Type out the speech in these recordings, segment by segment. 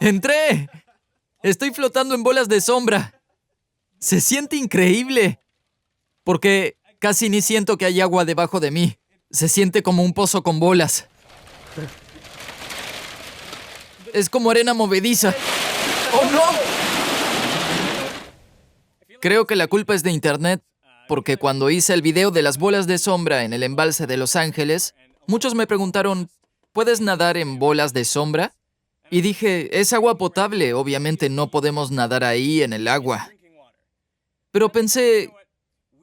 ¡Entré! Estoy flotando en bolas de sombra. Se siente increíble. Porque casi ni siento que hay agua debajo de mí. Se siente como un pozo con bolas. Es como arena movediza. ¡Oh, no! Creo que la culpa es de Internet, porque cuando hice el video de las bolas de sombra en el embalse de Los Ángeles, muchos me preguntaron, ¿puedes nadar en bolas de sombra? Y dije, es agua potable, obviamente no podemos nadar ahí en el agua. Pero pensé,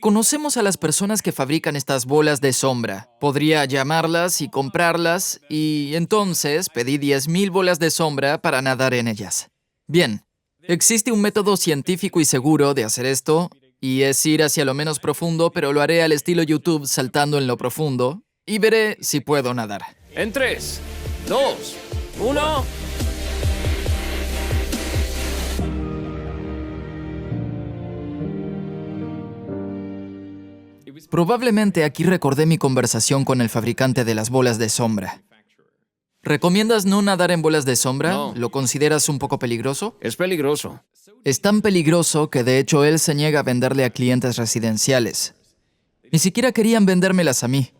conocemos a las personas que fabrican estas bolas de sombra. Podría llamarlas y comprarlas, y entonces pedí 10,000 bolas de sombra para nadar en ellas. Bien, existe un método científico y seguro de hacer esto, y es ir hacia lo menos profundo, pero lo haré al estilo YouTube saltando en lo profundo, y veré si puedo nadar. En 3, 2, 1... Probablemente aquí recordé mi conversación con el fabricante de las bolas de sombra. ¿Recomiendas no nadar en bolas de sombra? No. ¿Lo consideras un poco peligroso? Es peligroso. Es tan peligroso que de hecho él se niega a venderle a clientes residenciales. Ni siquiera querían vendérmelas a mí.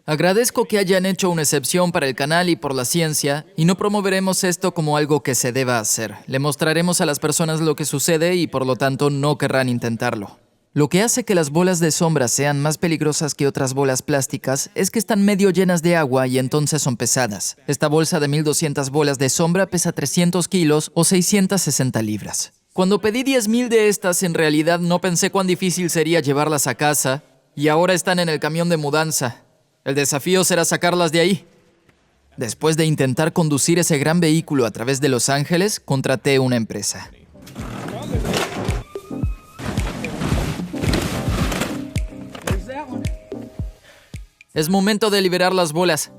Agradezco que hayan hecho una excepción para el canal y por la ciencia, y no promoveremos esto como algo que se deba hacer. Le mostraremos a las personas lo que sucede y por lo tanto no querrán intentarlo. Lo que hace que las bolas de sombra sean más peligrosas que otras bolas plásticas es que están medio llenas de agua y entonces son pesadas. Esta bolsa de 1,200 bolas de sombra pesa 300 kilos o 660 libras. Cuando pedí 10,000 de estas, en realidad no pensé cuán difícil sería llevarlas a casa, y ahora están en el camión de mudanza. El desafío será sacarlas de ahí. Después de intentar conducir ese gran vehículo a través de Los Ángeles, contraté una empresa. Es momento de liberar las bolas.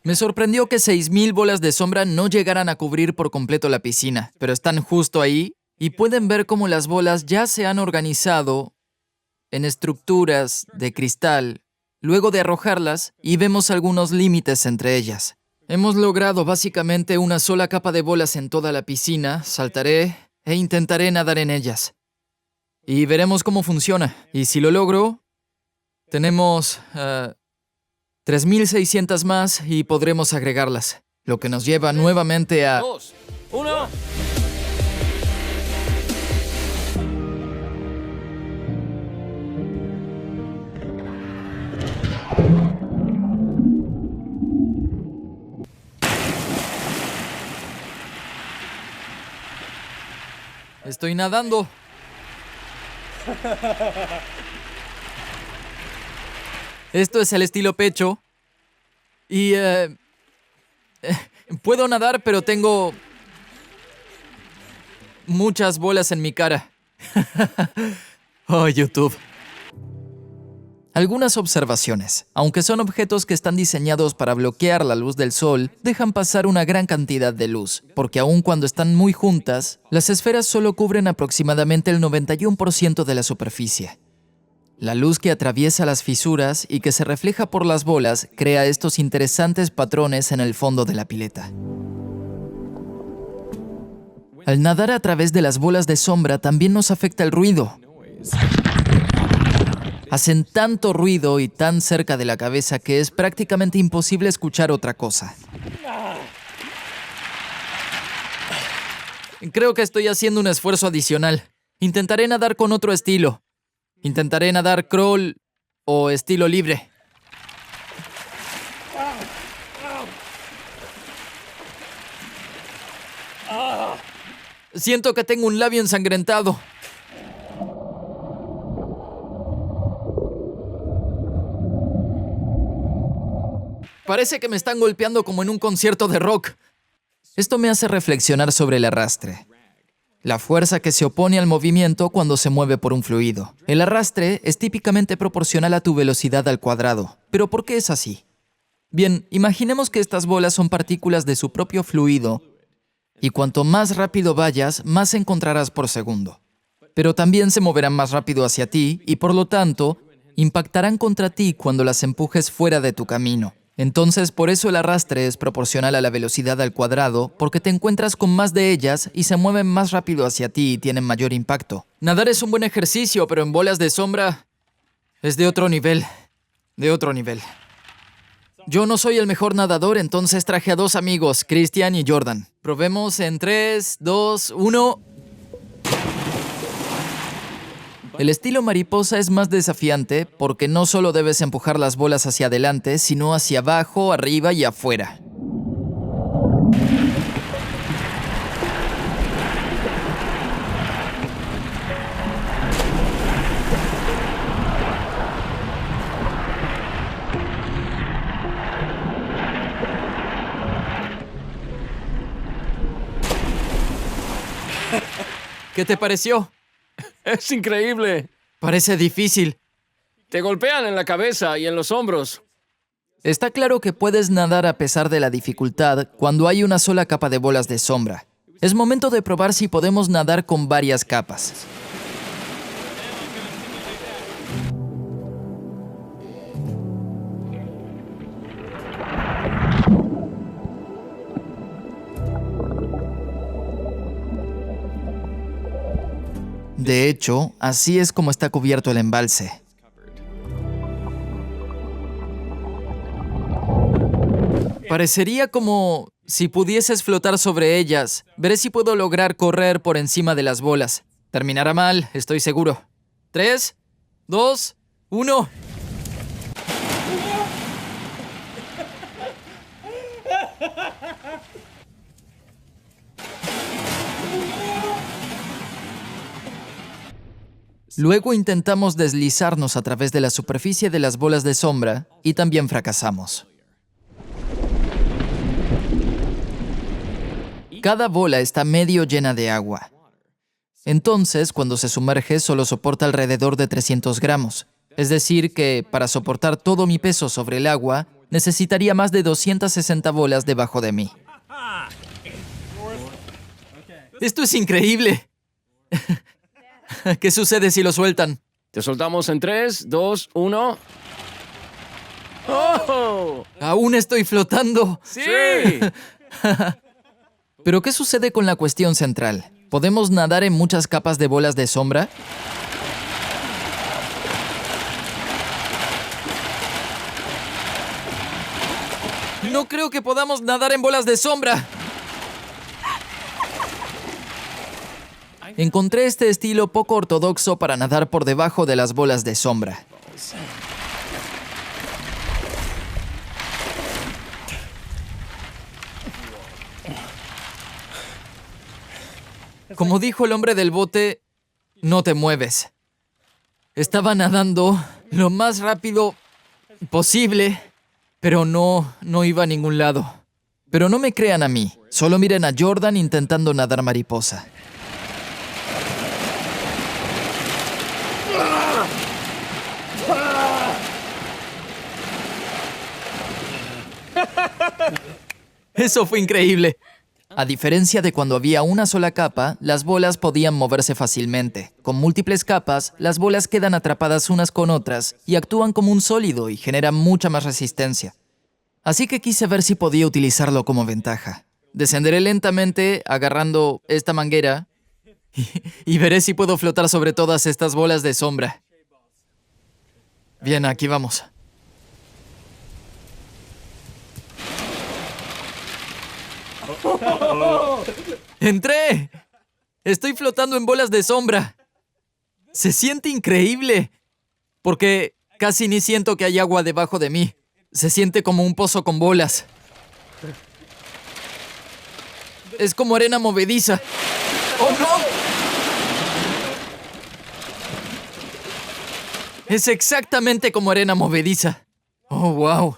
Me sorprendió que 6,000 bolas de sombra no llegaran a cubrir por completo la piscina, pero están justo ahí y pueden ver cómo las bolas ya se han organizado en estructuras de cristal luego de arrojarlas y vemos algunos límites entre ellas. Hemos logrado básicamente una sola capa de bolas en toda la piscina, saltaré e intentaré nadar en ellas. Y veremos cómo funciona. Y si lo logro, tenemos 3,600 más y podremos agregarlas, lo que nos lleva nuevamente a... 2, 1... Estoy nadando. Esto es el estilo pecho. Y puedo nadar, pero tengo muchas bolas en mi cara. Oh, YouTube. Algunas observaciones. Aunque son objetos que están diseñados para bloquear la luz del sol, dejan pasar una gran cantidad de luz, porque aun cuando están muy juntas, las esferas solo cubren aproximadamente el 91% de la superficie. La luz que atraviesa las fisuras y que se refleja por las bolas crea estos interesantes patrones en el fondo de la pileta. Al nadar a través de las bolas de sombra también nos afecta el ruido. Hacen tanto ruido y tan cerca de la cabeza que es prácticamente imposible escuchar otra cosa. Creo que estoy haciendo un esfuerzo adicional. Intentaré nadar con otro estilo. Intentaré nadar crawl o estilo libre. Siento que tengo un labio ensangrentado. Parece que me están golpeando como en un concierto de rock. Esto me hace reflexionar sobre el arrastre. la fuerza que se opone al movimiento cuando se mueve por un fluido. El arrastre es típicamente proporcional a tu velocidad al cuadrado. ¿Pero por qué es así? Bien, imaginemos que estas bolas son partículas de su propio fluido y cuanto más rápido vayas, más encontrarás por segundo. Pero también se moverán más rápido hacia ti y, por lo tanto, impactarán contra ti cuando las empujes fuera de tu camino. Entonces, por eso el arrastre es proporcional a la velocidad al cuadrado, porque te encuentras con más de ellas y se mueven más rápido hacia ti y tienen mayor impacto. Nadar es un buen ejercicio, pero en bolas de sombra es de otro nivel. De otro nivel. Yo no soy el mejor nadador, entonces traje a dos amigos, Christian y Jordan. Probemos en 3, 2, 1... El estilo mariposa es más desafiante porque no solo debes empujar las bolas hacia adelante, sino hacia abajo, arriba y afuera. ¿Qué te pareció? Es increíble. Parece difícil. Te golpean en la cabeza y en los hombros. Está claro que puedes nadar a pesar de la dificultad cuando hay una sola capa de bolas de sombra. Es momento de probar si podemos nadar con varias capas. De hecho, así es como está cubierto el embalse. Parecería como si pudieses flotar sobre ellas. Veré si puedo lograr correr por encima de las bolas. Terminará mal, estoy seguro. 3, 2, 1... Luego intentamos deslizarnos a través de la superficie de las bolas de sombra y también fracasamos. Cada bola está medio llena de agua. Entonces, cuando se sumerge, solo soporta alrededor de 300 gramos. Es decir que, para soportar todo mi peso sobre el agua, necesitaría más de 260 bolas debajo de mí. ¡Esto es increíble! ¿Qué sucede si lo sueltan? Te soltamos en 3, 2, 1... ¡Oh! ¡Aún estoy flotando! ¡Sí! ¿Pero qué sucede con la cuestión central? ¿Podemos nadar en muchas capas de bolas de sombra? No creo que podamos nadar en bolas de sombra. Encontré este estilo poco ortodoxo para nadar por debajo de las bolas de sombra. Como dijo el hombre del bote, no te mueves. Estaba nadando lo más rápido posible, pero no iba a ningún lado. Pero no me crean a mí, solo miren a Jordan intentando nadar mariposa. Eso fue increíble. A diferencia de cuando había una sola capa, las bolas podían moverse fácilmente. Con múltiples capas, las bolas quedan atrapadas unas con otras y actúan como un sólido y generan mucha más resistencia. Así que quise ver si podía utilizarlo como ventaja. Descenderé lentamente agarrando esta manguera y veré si puedo flotar sobre todas estas bolas de sombra. Bien, aquí vamos. ¡Entré! Estoy flotando en bolas de sombra. Se siente increíble, porque casi ni siento que hay agua debajo de mí. Se siente como un pozo con bolas. Es como arena movediza. ¡Oh, no! Es exactamente como arena movediza. ¡Oh, wow!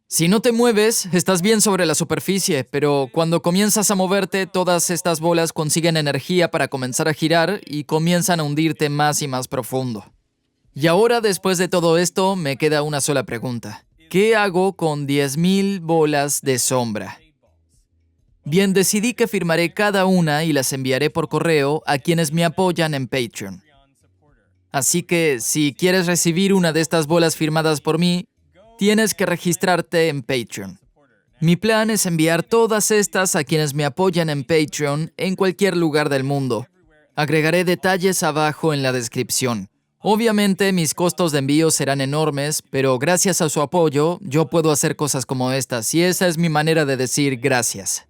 Si no te mueves, estás bien sobre la superficie, pero cuando comienzas a moverte, todas estas bolas consiguen energía para comenzar a girar y comienzan a hundirte más y más profundo. Y ahora, después de todo esto, me queda una sola pregunta. ¿Qué hago con 10,000 bolas de sombra? Bien, decidí que firmaré cada una y las enviaré por correo a quienes me apoyan en Patreon. Así que, si quieres recibir una de estas bolas firmadas por mí, tienes que registrarte en Patreon. Mi plan es enviar todas estas a quienes me apoyan en Patreon en cualquier lugar del mundo. Agregaré detalles abajo en la descripción. Obviamente, mis costos de envío serán enormes, pero gracias a su apoyo, yo puedo hacer cosas como estas, y esa es mi manera de decir gracias.